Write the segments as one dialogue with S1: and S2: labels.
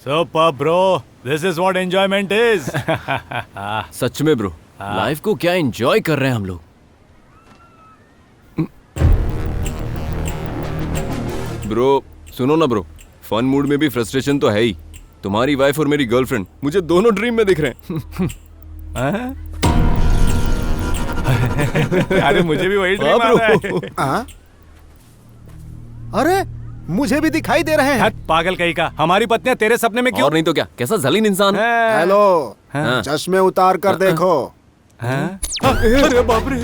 S1: Super bro, this is what enjoyment is.
S2: सच में bro, life को क्या एंजॉय कर रहे हैं हम लोग। ब्रो सुनो ना ब्रो, फन मूड में भी फ्रस्ट्रेशन तो है ही। तुम्हारी वाइफ और मेरी गर्लफ्रेंड मुझे दोनों ड्रीम में दिख रहे हैं।
S1: अरे मुझे भी वही ड्रीम आ रहा है।
S3: अरे मुझे भी दिखाई दे रहे हैं।
S1: पागल कहीं का, हमारी पत्नियां तेरे सपने में क्यों?
S2: और नहीं तो क्या, कैसा जलीन इंसान।
S3: हेलो, चश्मे उतार कर देखो।
S1: अरे बाप रे।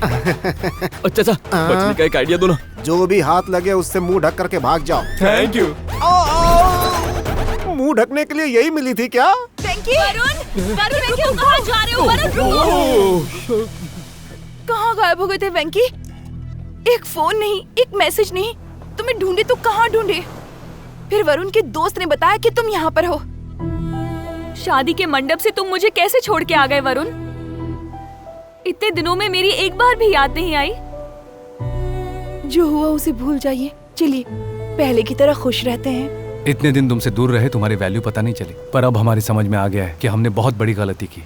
S2: अच्छा अच्छा, बचने का एक आइडिया दो ना।
S3: जो भी हाथ लगे उससे मुंह ढक करके भाग जाओ।
S1: Thank you.
S3: मुंह ढकने के लिए यही मिली थी क्या?
S4: वरुण, क्यों कहाँ जा रहे हो? वरुण, कहाँ गायब हो गए थे वेंकी? एक फोन नहीं, एक मैसेज नहीं, तुम्हें ढूंढे तो कहाँ ढूंढे? फिर वरुण के दोस्त ने बताया कि तुम यहाँ पर हो। शादी के मंडप से तुम मुझे कैसे छोड़ के आ गए वरुण? इतने दिनों में मेरी एक बार भी याद नहीं आई। जो हुआ उसे भूल जाइए, चलिए पहले की तरह खुश रहते हैं।
S1: इतने दिन तुमसे दूर रहे, तुम्हारी वैल्यू पता नहीं चली, पर अब हमारी समझ में आ गया है कि हमने बहुत बड़ी गलती की।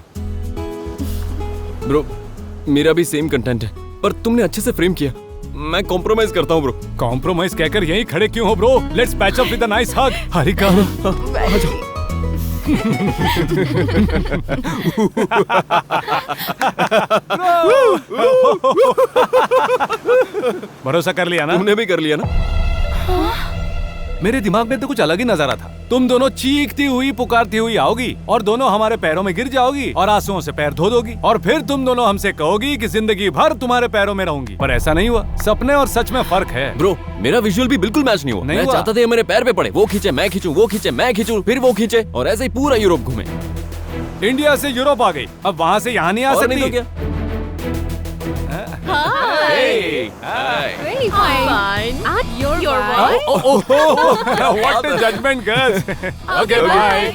S2: ब्रो मेरा भी सेम कंटेंट है, पर तुमने अच्छे से फ्रेम किया। मैं कॉम्प्रोमाइज करता हूँ ब्रो।
S1: कॉम्प्रोमाइज कहकर यहीं खड़े क्यों हो bro? Let's patch up with a nice hug. Harika भरोसा कर लिया ना?
S2: तुमने भी कर लिया ना?
S1: मेरे दिमाग में तो कुछ अलग ही नजारा था। तुम दोनों चीखती हुई पुकारती हुई आओगी और दोनों हमारे पैरों में गिर जाओगी और आंसुओं से पैर धो दोगी और फिर तुम दोनों हमसे कहोगी कि जिंदगी भर तुम्हारे पैरों में रहूंगी। पर ऐसा नहीं हुआ। सपने और सच में फर्क है।
S2: ब्रो मेरा विजुअल भी बिल्कुल मैच नहीं हुआ। मैं चाहता था मेरे पैर पे पड़े, वो खींचे मैं खींचूं, वो खींचे मैं खींचूं, फिर वो खींचे, और ऐसे ही पूरा यूरोप घूमे।
S1: इंडिया से यूरोप आ गई, अब वहाँ से यहाँ नहीं आ सकती।
S2: नहीं तो क्या?
S4: Hi. Very fine. You're right.
S1: What a judgment, girls. Okay, bye.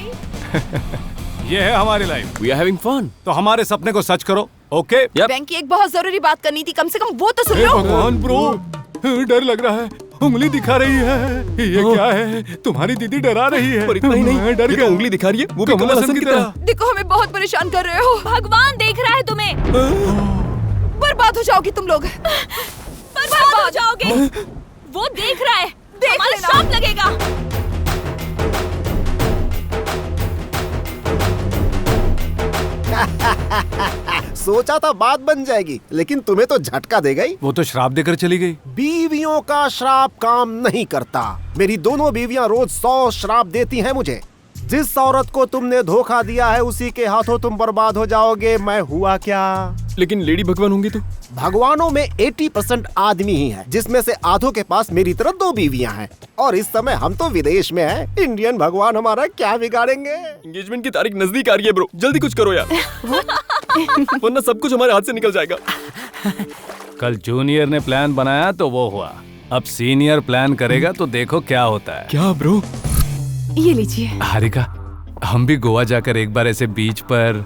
S1: ये है हमारी life.
S2: We are having fun.
S1: तो हमारे सपने को सच करो, ओके?
S4: वेंकी, एक बहुत जरूरी बात करनी थी, कम से कम वो तो सुन लो।
S1: भगवान ब्रो, डर लग रहा है। उंगली दिखा रही है। ये क्या है? तुम्हारी दीदी डरा रही है।
S2: पर इतना ही नहीं,
S1: डर
S2: ये तो उंगली दिखा रही है, वो भी
S1: कमल हसन की तरह।
S4: देखो हमें बहुत परेशान कर रहे हो। भगवान देख रहा है तुम्हें। बर्बाद हो जाओगी तुम लोग। बर्बाद हो जाओगे। वो देख रहा है, हमारा श्राप लगेगा।
S3: सोचा था बात बन जाएगी, लेकिन तुम्हें तो झटका दे गई।
S1: वो तो श्राप देकर चली गई।
S3: बीवियों का श्राप काम नहीं करता। मेरी दोनों बीवियां रोज 100 श्राप देती हैं मुझे। जिस औरत को तुमने धोखा दिया है उसी के हाथों तुम बर्बाद हो जाओगे। मैं हुआ क्या?
S2: लेकिन लेडी भगवान होंगी तो?
S3: भगवानों में 80% आदमी ही है, जिसमें से आधों के पास मेरी तरह 2 बीवियां हैं। और इस समय हम तो विदेश में हैं। इंडियन भगवान हमारा क्या बिगाड़ेंगे?
S2: एंगेजमेंट की तारीख नजदीक आ रही है ब्रो, जल्दी कुछ करो यार। वरना सब कुछ हमारे हाथ से निकल जाएगा।
S1: कल जूनियर ने प्लान बनाया तो वो हुआ, अब सीनियर प्लान करेगा तो देखो क्या होता है।
S2: क्या ब्रो?
S4: ये लीजिए।
S1: हारिका, हम भी गोवा जाकर एक बार ऐसे बीच पर।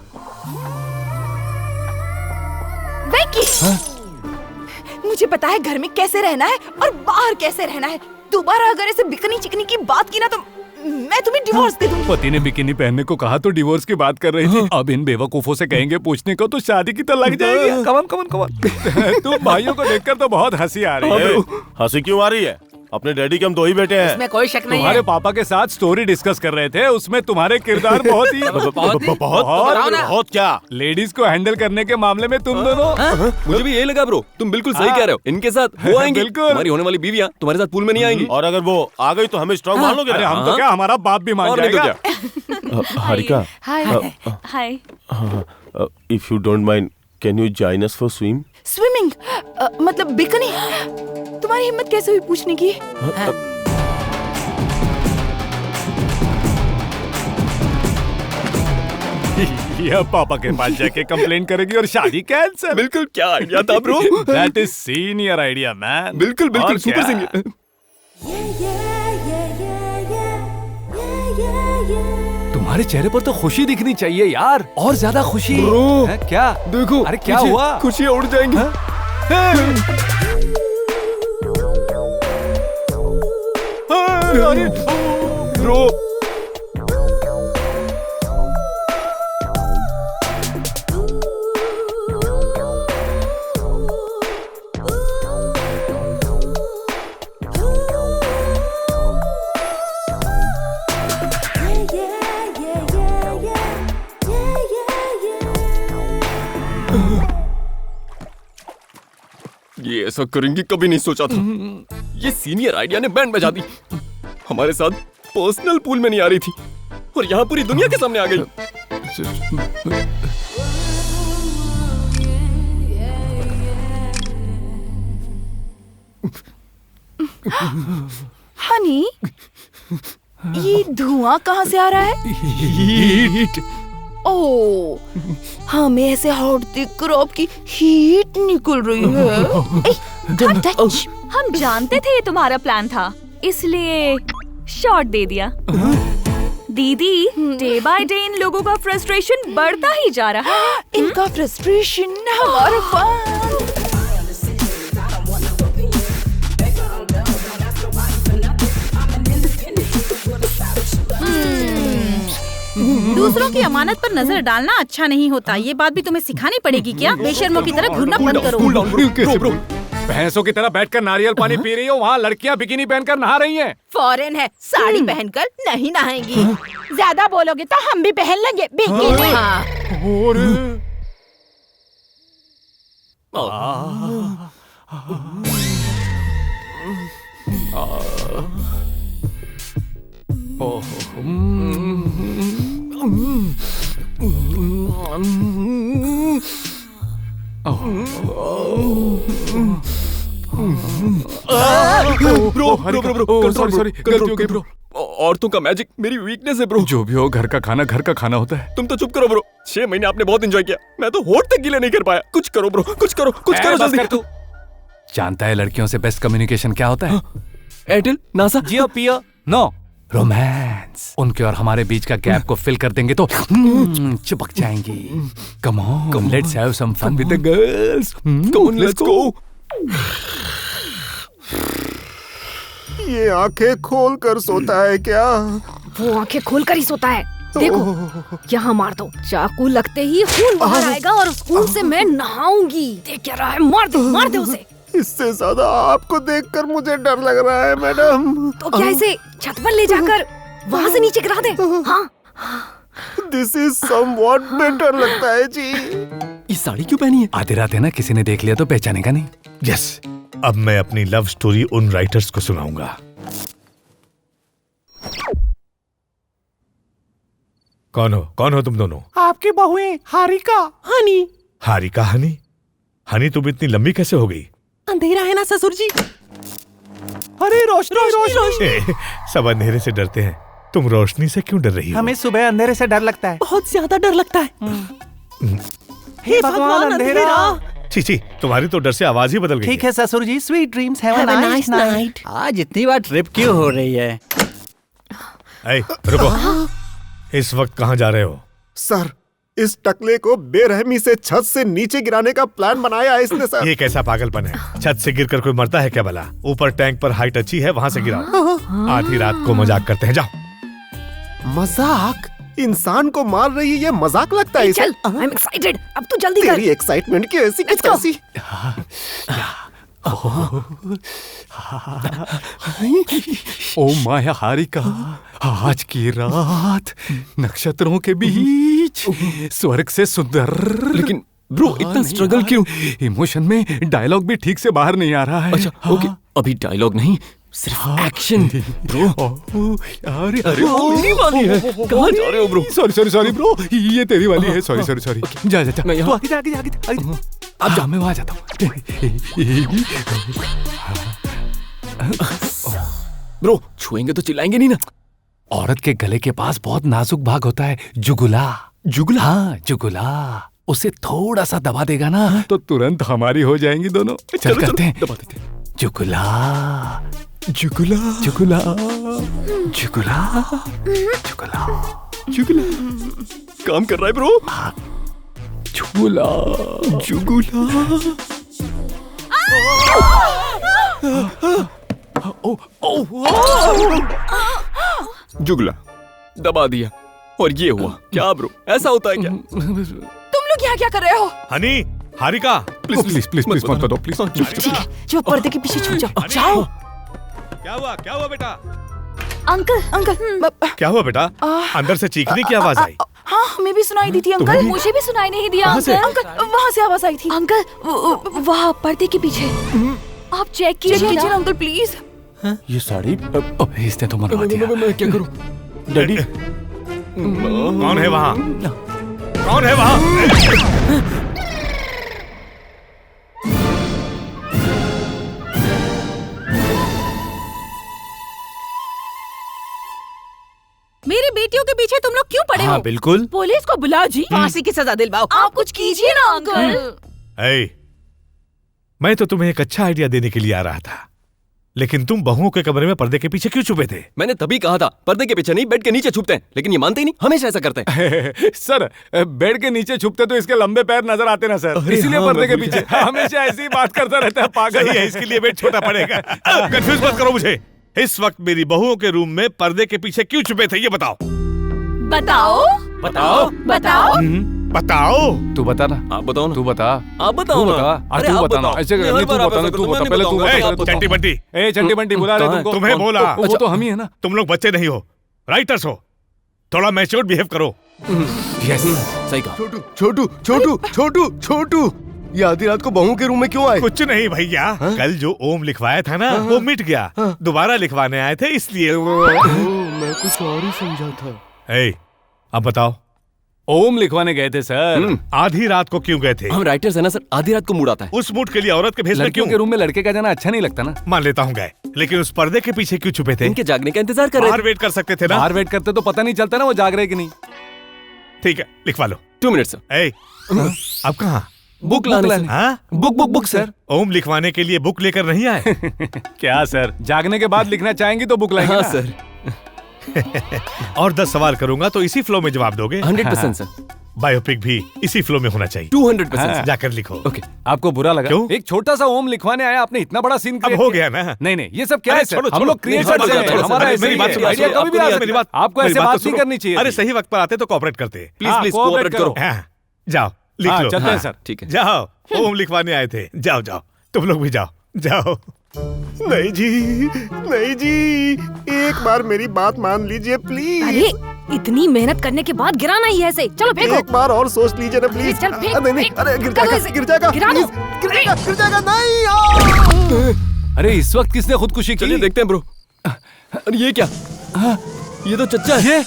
S4: मुझे पता है घर में कैसे रहना है और बाहर कैसे रहना है। दोबारा अगर ऐसे बिकनी चिकनी की बात की ना तो मैं तुम्हें डिवोर्स दे दूंगी।
S1: पति ने बिकिनी पहनने को कहा तो डिवोर्स की बात कर रही थी। अब इन बेवकूफों से कहेंगे पूछने को तो शादी की तो लग जाएगी। कमन कमन कमन। तुम भाइयों को देखकर तो बहुत हंसी आ रही है।
S5: हंसी क्यों आ रही है? अपने डैडी के हम 2 ही बेटे हैं।
S6: इसमें कोई शक नहीं
S1: तुम्हारे
S6: है।
S1: पापा के साथ स्टोरी डिस्कस कर रहे थे, उसमें तुम्हारे किरदार बहुत ही
S5: बहुत क्या?
S1: लेडीज को हैंडल करने के मामले में तुम दोनों।
S2: मुझे भी यही लगा ब्रो, तुम बिल्कुल सही कह रहे हो। इनके साथ वो आएंगी,
S1: बिल्कुल।
S2: हमारी होने वाली बीवियां तुम्हारे साथ पूल में नहीं आएंगी।
S5: और अगर वो आ गई तो हमें स्ट्रॉन्ग मान लोगे?
S1: अरे हम तो क्या, हमारा बाप भी मान
S2: और नहीं तो
S1: जाएगा।
S2: क्या?
S5: Harika,
S4: hi.
S5: If you don't mind, can you join us for swim?
S4: Swimming? मतलब बिकनी? तुम्हारी हिम्मत कैसे हुई पूछने की?
S1: यह पापा के पास जाके कंप्लेन करेगी और शादी कैंसिल।
S2: बिल्कुल, क्या आइडिया था bro?
S1: That is senior idea man.
S2: बिल्कुल बिल्कुल, सुपर सीनियर।
S1: तुम्हारे चेहरे पर तो खुशी दिखनी चाहिए यार, और ज्यादा खुशी।
S2: ब्रो,
S1: है क्या?
S2: देखो,
S1: अरे क्या हुआ?
S2: खुशियाँ उड़ जाएंगी।
S1: अरे
S2: ब्रो। ये ऐसा करेंगे कभी नहीं सोचा था। ये सीनियर आइडिया ने बैंड बजा दी। हमारे साथ पर्सनल पूल में नहीं आ रही थी और यहाँ पूरी दुनिया के सामने आ गई।
S4: हनी, ये धुआं कहाँ से आ रहा है?
S1: हीट।
S4: ओह, हमें ऐसे हॉट देखकर आपकी हीट निकल रही है। Don't touch।
S6: हम जानते थे ये तुम्हारा प्लान था, इसलिए शॉट दे दिया। दीदी, डे बाय डे इन लोगों का फ्रस्ट्रेशन बढ़ता ही जा रहा है।
S4: इनका फ्रस्ट्रेशन हमारा फन।
S7: दूसरों की अमानत पर नजर डालना अच्छा नहीं होता। ये बात भी तुम्हें सिखानी पड़ेगी क्या? बेशर्मों की तरह घूरना बंद करो।
S1: भैंसों की तरह बैठकर नारियल पानी पी रही हो, वहाँ लड़कियाँ बिकिनी पहनकर नहा रही हैं।
S7: फॉरेन है, साड़ी पहनकर नहीं नहाएंगी। ज्यादा बोलोगे तो हम भी पहन लेंगे बिकिनी।
S1: सॉरी, गलती हो गई ब्रो।
S2: औरतों का मैजिक मेरी वीकनेस है ब्रो।
S1: जो भी हो, घर का खाना होता है।
S2: तुम तो चुप करो ब्रो। 6 महीने आपने बहुत एंजॉय किया, मैं तो होठ तक गीले नहीं कर पाया। कुछ करो ब्रो, कुछ करो जल्दी।
S1: तू जानता है लड़कियों से बेस्ट कम्युनिकेशन क्या होता है?
S2: एयरटेल, नासा,
S1: जियो पियो, नो रोमांस। उनके और हमारे बीच का गैप को फिल कर देंगे तो चिपक जाएंगी। Come on, let's have some fun with the girls.
S2: Come on, let's go.
S3: ये आंखें खोल कर सोता है क्या?
S7: वो आंखें खोलकर ही सोता है। देखो, यहाँ मार दो। चाकू लगते ही खून बाहर आएगा और उस खून से मैं नहाऊंगी। देख क्या रहा है? मार दे उसे।
S3: इससे ज्यादा आपको देखकर मुझे डर लग रहा है मैडम।
S7: तो क्या इसे छत पर ले जाकर वहाँ से नीचे गिरा दे? हाँ।
S3: दिस इज समवॉट बेटर लगता है जी।
S2: ये साड़ी क्यों पहनी है?
S1: आधे रात है ना, किसी ने देख लिया तो पहचानेगा नहीं।
S8: यस, अब मैं अपनी लव स्टोरी उन राइटर्स को सुनाऊंगा। कौन हो तुम दोनों?
S3: आपकी बहुएं हारिका, हनी।
S8: हारिका, हनी? हनी तुम इतनी लंबी कैसे हो गई?
S9: अंधेरा है ना ससुर जी।
S3: अरे रोशनी।
S8: सब अंधेरे से डरते हैं, तुम रोशनी से क्यों डर रही हो?
S9: हमें सुबह अंधेरे से डर लगता है, बहुत ज्यादा डर लगता है। हे भगवान, अंधेरा।
S8: छी, तुम्हारी तो डर से आवाज ही बदल गई।
S9: ठीक है ससुर जी, sweet dreams, have a nice night.
S10: आज इतनी बार ट्रिप क्यों हो रही है?
S8: रुको, इस वक्त कहाँ जा रहे हो?
S3: सर, इस टकले को बेरहमी से छत से नीचे गिराने का प्लान बनाया है इसने सर।
S8: ये कैसा पागलपन है? छत से गिरकर कोई मरता है क्या भला? ऊपर टैंक पर हाइट अच्छी है, वहाँ से गिराओ। आधी रात को मजाक करते हैं, जाओ।
S3: मजाक? इंसान को मार रही है, ये मजाक लगता है इसे?
S7: चल, आई एम एक्साइटेड। अब तू जल्दी कर।
S3: तेरी एक्साइटमेंट की ऐसी की तैसी।
S1: ओ माया हारिका, आज की रात नक्षत्रों के बीच स्वर्ग से सुंदर।
S2: लेकिन ब्रो, इतना स्ट्रगल क्यों?
S1: इमोशन में डायलॉग भी ठीक से बाहर नहीं आ रहा है।
S2: अच्छा, ओके, अभी डायलॉग नहीं, सिर्फ एक्शन ब्रो।
S1: अरे
S2: वो मेरी वाली है। कहाँ जा रहे हो ब्रो?
S1: सॉरी ब्रो, ये तेरी वाली है। सॉरी। जा
S2: मैं यहाँ।
S1: तू आगे अब जा, मैं वहां जाता हूँ।
S2: ब्रो, छुएंगे तो चिल्लाएंगे नहीं ना?
S1: औरत के गले के पास बहुत नाजुक भाग होता है, जुगुला। हाँ, जुगुला। उसे थोड़ा सा दबा देगा ना तो तुरंत हमारी हो जाएंगी दोनों। चल करते हैं।
S2: दबा देते हैं।
S1: जुगुला।
S2: काम कर रहा है ब्रो।
S1: जुगुला।
S2: जुगला दबा दिया और ये हुआ क्या ब्रो? ऐसा होता है क्या?
S4: तुम लोग यहाँ क्या कर रहे हो?
S8: Honey, Harika,
S1: please please please please मत बताओ प्लीज।
S4: ठीक है, जो पर्दे के पीछे छुप जाओ। जाओ।
S8: क्या हुआ बेटा?
S4: अंकल
S8: क्या हुआ बेटा? अंदर से चीखने की आवाज आई।
S4: हाँ, हमें भी सुनाई दी थी अंकल।
S6: मुझे भी सुनाई नहीं दिया
S4: अंकल, वहाँ से आवाज आई थी।
S6: अंकल वहाँ पर्दे के पीछे आप चेक कीजिए
S4: ना अंकल प्लीज।
S5: ये साड़ी
S1: इसने तो मरवा दिया।
S2: मैं क्या करूं?
S5: डैडी
S8: कौन है वहाँ? कौन है वहाँ?
S7: मेरी बेटियों के पीछे तुम लोग क्यों पड़े हो?
S8: हाँ बिल्कुल।
S4: पुलिस को बुलाओ जी, फांसी की सजा दिलवाओ। आप कुछ कीजिए ना अंकल।
S8: ऐ, मैं तो तुम्हें एक अच्छा आइडिया देने के लिए आ रहा था, लेकिन तुम बहुओं के कमरे में पर्दे के पीछे क्यों छुपे थे?
S2: मैंने तभी कहा था पर्दे के पीछे नहीं बेड के नीचे छुपते हैं, लेकिन ये मानते ही नहीं, हमेशा ऐसा करते हैं।
S1: सर बेड के नीचे छुपते तो इसके लंबे पैर नजर आते ना सर, इसीलिए
S2: हाँ,
S1: पर्दे के
S2: मैं
S1: पीछे हमेशा ऐसी ही बात करता रहता है पागल
S8: सही है, इसके लिए बेड छोटा पड़ेगा। कंफ्यूज मत करो मुझे। इस वक्त मेरी बहुओं के रूम में पर्दे के पीछे क्यों छुपे थे, ये बताओ।
S4: बताओ
S2: बताओ
S4: बताओ।
S8: बताओ।
S1: तू बता ना।
S2: आप बताओ ना।
S1: तू बता।
S2: आप बताओ
S1: तू
S2: ना।
S1: बता।
S2: अरे
S1: तू
S2: आप
S1: बता ना।
S2: बताओ।
S1: ऐसे
S2: मैं
S1: नहीं,
S2: हर
S1: तू
S2: बार
S1: बता ना,
S2: आपको
S1: तू बता
S2: मैं
S1: पहले, तू
S2: बताऊंगा।
S1: बता
S2: आप
S1: पहले,
S2: बताओ।
S8: चंटी बंटी,
S1: ए चंटी बंटी बुला रहे तुमको।
S8: तुम्हें बोला।
S1: वो तो हम ही है ना।
S8: तुम लोग बच्चे नहीं हो, राइटर्स हो, थोड़ा मैच्योर्ड बिहेव करो।
S1: यस
S2: सही कहा।
S11: छोटू छोटू छोटू छोटू छोटू, ये आधी रात को बहू के रूम में क्यों आए?
S8: कुछ नहीं भैया, कल जो ओम लिखवाया था ना वो मिट गया, दोबारा लिखवाने आए थे इसलिए।
S11: मैं कुछ और ही समझा था।
S8: ए, अब बताओ।
S1: ओम लिखवाने गए थे सर।
S8: आधी रात को क्यों गए थे?
S2: हम राइटर्स है ना सर, आधी रात को मूड आता है।
S8: उस मूड के लिए औरत के भेस में
S1: लड़कियों
S8: क्यों?
S1: के रूम में लड़के का जाना अच्छा नहीं लगता ना।
S8: मान लेता हूँ गए, लेकिन उस पर्दे के पीछे क्यों छुपे थे?
S2: इनके जागने का इंतजार कर रहे
S8: बाहर
S2: थे।
S8: वेट कर सकते थे ना।
S1: बाहर वेट करते तो पता नहीं चलता ना वो जाग रहे कि नहीं।
S8: ठीक है, लिखवा लो।
S2: 2 मिनट सर।
S8: ए, अब कहाँ?
S2: बुक लाने से।
S8: हाँ?
S1: Book sir.
S8: ओम लिखवाने के लिए बुक लेकर नहीं आए?
S1: क्या सर, जागने के बाद लिखना चाहेंगे तो बुक लाएंगे
S2: हाँ
S1: ना।
S2: सर।
S8: और 10 सवाल करूंगा तो इसी फ्लो में जवाब दोगे?
S2: 100% सर।
S8: बायोपिक भी इसी फ्लो में होना चाहिए।
S2: 200%
S8: जाकर लिखो।
S2: ओके।
S1: आपको बुरा लगा?
S8: क्यों?
S1: एक छोटा सा ओम लिखवाने आया, आपने इतना बड़ा सीन
S8: अब हो गया ना।
S1: नहीं नहीं, ये सब क्या
S8: अरे
S1: है सर?
S8: छोड़ो,
S1: हम
S8: छोड़ो।
S1: लोग क्रिएटर्स
S8: मेरी बात
S1: हैं,
S8: सुनो,
S1: हमारा
S8: मेरी
S1: ऐसे ही
S8: बात
S1: है।
S8: सुनो,
S1: आइडिया कभी भी आ
S8: मेरी
S1: सकता है।
S8: बात-
S1: आपको
S8: मेरी
S1: ऐसे
S8: बात
S1: बात
S8: तो
S1: नहीं
S8: सुनो।
S1: करनी चाहिए
S8: अरे
S1: थी।
S8: सही वक्त पर आते तो कोऑपरेट करते।
S2: प्लीज प्लीज
S1: cooperate
S2: कोऑपरेट करो।
S8: हाँ, जाओ लिख
S1: हाँ,
S8: लो।
S1: चलते हैं सर।
S2: ठीक है।
S8: जाओ, ओम लिखवाने आए थे। जाओ जाओ, तुम लोग भी जाओ जाओ।
S3: नहीं जी, नहीं जी, एक बार मेरी बात मान लीजिए प्लीज।
S7: अरे इतनी मेहनत करने के बाद गिराना ही है ऐसे। चलो फेंको।
S3: एक बार और सोच लीजिए ना प्लीज।
S7: चल, फेंक,
S3: नहीं नहीं,
S7: फेंक।
S3: अरे गिर
S7: करो
S3: जाएगा,
S7: इसे।
S3: गिर जाएगा,
S7: गिरा दो।
S3: प्लीज, गिर जाएगा, गिर जाएगा। नहीं।
S1: अरे इस वक्त किसने खुदकुशी
S2: चलिए
S1: की?
S2: देखते हैं ब्रो। अरे ये क्या? ये तो चच्चा है।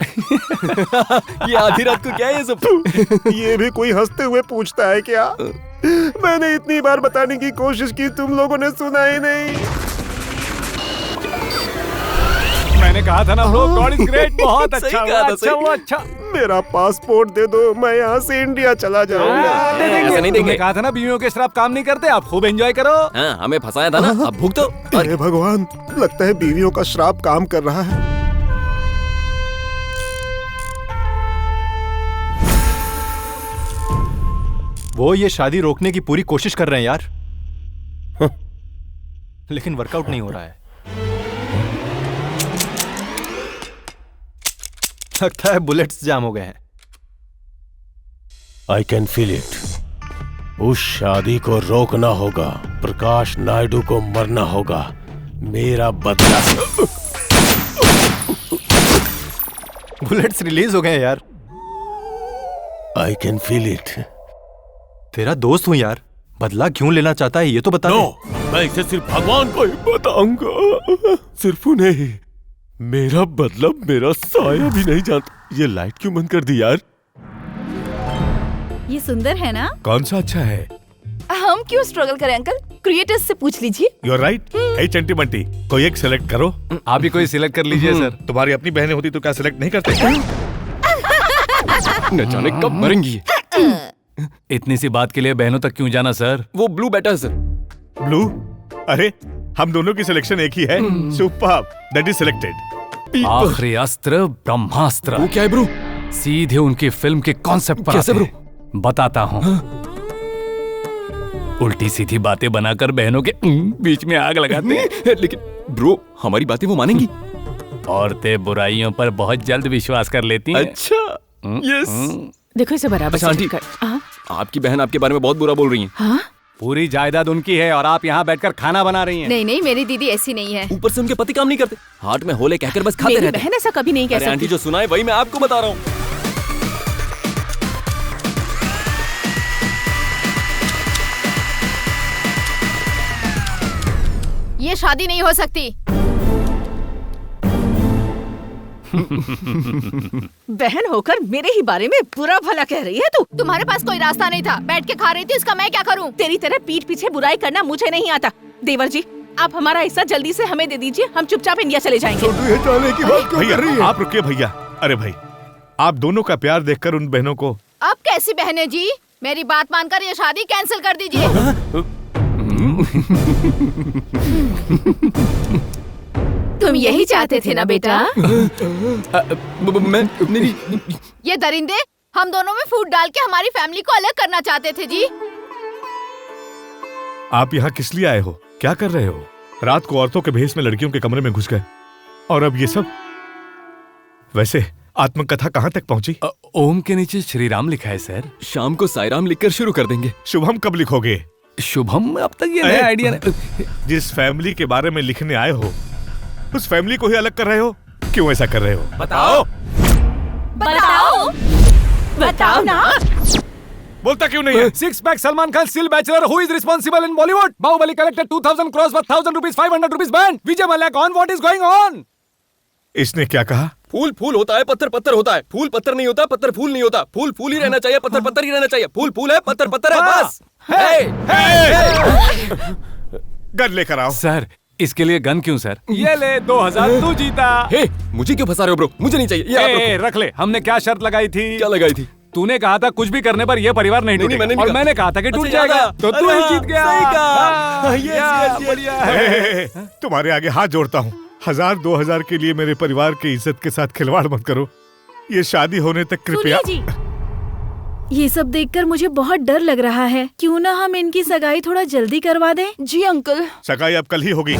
S2: ये आधी रात को क्या है ये सब?
S3: ये भी कोई हंसते हुए पूछता है क्या? मैंने इतनी बार बताने की कोशिश की, तुम लोगों ने सुना ही नहीं।
S1: मैंने कहा था ना ब्रो, गॉड इज ग्रेट। बहुत
S2: सही
S1: अच्छा
S2: कहा
S1: हुआ,
S2: था,
S1: अच्छा
S2: सही।
S1: हुआ, अच्छा।
S3: मेरा पासपोर्ट दे दो, मैं यहाँ से इंडिया चला जाऊंगा।
S1: दे देंगे।
S2: ऐसे नहीं देंगे।
S1: तुमने कहा था ना बीवियों के श्राप काम नहीं करते, आप खूब एंजॉय करो।
S2: हाँ, हमें फंसाया था ना, अब भुगतो।
S3: अरे भगवान, लगता है बीवियों का श्राप काम कर रहा है।
S12: वो ये शादी रोकने की पूरी कोशिश कर रहे हैं यार, लेकिन वर्कआउट नहीं हो रहा है। लगता है बुलेट्स जाम हो गए हैं।
S5: I can feel it. उस शादी को रोकना होगा, प्रकाश नायडू को मरना होगा, मेरा बदला।
S12: बुलेट्स रिलीज हो गए हैं यार।
S5: I can feel it.
S12: तेरा दोस्त हूं यार, बदला क्यों लेना चाहता है ये तो बता दे।
S5: मैं इसे सिर्फ भगवान को ही बताऊंगा, सिर्फ उन्हें ही। मेरा बदला मेरा साया भी नहीं जानता। ये लाइट क्यों बंद कर दी यार?
S6: ये सुंदर है ना?
S8: कौन सा अच्छा है?
S4: हम क्यों स्ट्रगल करें अंकल, क्रिएटर्स से पूछ लीजिए।
S8: You are right. Hey Chanti Bunty, कोई एक सिलेक्ट करो।
S1: आप ही कोई सिलेक्ट कर लीजिए सर।
S8: तुम्हारी अपनी बहनें होती तो क्या सिलेक्ट नहीं करते?
S2: न जाने कब मरेंगी।
S1: इतनी सी बात के लिए बहनों तक क्यों जाना सर?
S2: वो ब्लू बेटा है सर।
S8: ब्लू? अरे हम दोनों की सिलेक्शन एक ही है। Superb, that is selected.
S1: आखिरी अस्त्र ब्रह्मास्त्र।
S2: वो क्या है ब्रो?
S1: सीधे उनकी फिल्म के कॉन्सेप्ट पर
S2: कैसे
S1: आते हैं। बताता हूँ। उल्टी सीधी बातें बनाकर बहनों के बीच में आग लगाते हैं।
S2: लेकिन ब्रो, हमारी बातें वो मानेंगी?
S1: औरतें बुराइयों पर बहुत जल्द विश्वास कर लेती हैं।
S2: अच्छा, यस।
S4: देखो इसे बराबर
S2: अच्छा
S4: से
S2: आंटी,
S4: कर। हाँ?
S2: आपकी बहन आपके बारे में बहुत बुरा बोल रही है।
S4: हाँ?
S1: पूरी जायदाद उनकी है और आप यहाँ बैठकर खाना बना रही हैं।
S7: नहीं नहीं, मेरी दीदी ऐसी नहीं है।
S2: ऊपर से उनके पति काम नहीं करते, हार्ट में होले कहकर बस खाते
S4: मेरी
S2: रहते हैं।
S4: बहन ऐसा कभी नहीं कह
S2: अरे आंटी,
S4: सकती।
S2: जो सुना है वही मैं आपको बता रहा हूँ।
S7: ये शादी नहीं हो सकती।
S4: बहन होकर मेरे ही बारे में बुरा भला कह रही है तू।
S7: तुम्हारे पास कोई रास्ता नहीं था, बैठ के खा रही थी, उसका मैं क्या करूं?
S4: तेरी तरह पीठ पीछे बुराई करना मुझे नहीं आता। देवर जी, आप हमारा हिस्सा जल्दी से हमें दे दीजिए, हम चुपचाप इंडिया चले जाएंगे।
S11: ये जाने की बात क्यों कर रही है?
S8: भैया, आप रुकिए भैया। अरे भाई, आप दोनों का प्यार देखकर उन बहनों को।
S7: अब कैसी बहनें जी? मेरी बात मानकर ये शादी कैंसिल कर दीजिए।
S4: तुम यही चाहते थे ना बेटा?
S2: मैं मेरी
S7: ये दरिंदे हम दोनों में फूट डाल के हमारी फैमिली को अलग करना चाहते थे जी।
S8: आप यहाँ किस लिए आए हो? क्या कर रहे हो? रात को औरतों के भेष में लड़कियों के कमरे में घुस गए और अब ये सब। वैसे आत्मकथा कहाँ तक पहुँची?
S1: ओम के नीचे श्री राम लिखा है सर।
S2: शाम को साईराम लिखकर शुरू कर देंगे।
S8: शुभम कब लिखोगे?
S1: शुभम अब तक ये नया आइडिया
S8: जिस फैमिली के बारे में लिखने आए हो उस फैमिली को ही अलग कर रहे हो। क्यों ऐसा कर रहे हो?
S1: बताओ
S4: बताओ बताओ ना।
S8: बोलता क्यों नहीं है?
S1: Six pack Salman Khan still bachelor who is responsible in Bollywood? Baahubali collected 2000 crores worth 1000 rupees 500 rupees ban. Vijay Mallya gone, what is going on?
S8: इसने क्या कहा?
S2: फूल फूल होता है, पत्थर पत्थर होता है। फूल पत्थर नहीं होता, पत्थर फूल नहीं होता। फूल फूल ही रहना चाहिए, पत्थर पत्थर ही रहना चाहिए। फूल फूल है, पत्थर पत्थर है, बस।
S8: गन लेकर आओ।
S1: सर, इसके लिए गन क्यों सर? ये ले 2000 तू जीता।
S2: हे, मुझे क्यों फंसा रहे हो ब्रो? मुझे नहीं चाहिए। ये आप रखो।
S1: रख ले। हमने क्या शर्त लगाई थी?
S2: क्या लगाई थी?
S1: तूने कहा था कुछ भी करने पर ये परिवार नहीं टूटेगा,
S2: मैंने नहीं
S1: और
S2: कहा।
S1: मैंने कहा था कि टूट
S2: अच्छा,
S1: जाएगा,
S2: याद
S1: तो
S2: है।
S1: तू
S2: अरे
S1: ही
S2: हाँ,
S1: जीत गया।
S2: सही कहा।
S1: हाँ,
S2: यस,
S1: या,
S2: यस, यस,
S1: बढ़िया
S2: यस।
S1: है।
S8: तुम्हारे आगे हाथ जोड़ता हूँ। 1000-2000 के लिए मेरे परिवार की इज्जत के साथ खिलवाड़ मत करो। ये शादी होने तक कृपया।
S6: सुनिए जी, ये सब देखकर मुझे बहुत डर लग रहा है। क्यों ना हम इनकी सगाई थोड़ा जल्दी करवा दें?
S4: जी अंकल।
S8: सगाई अब कल ही होगी।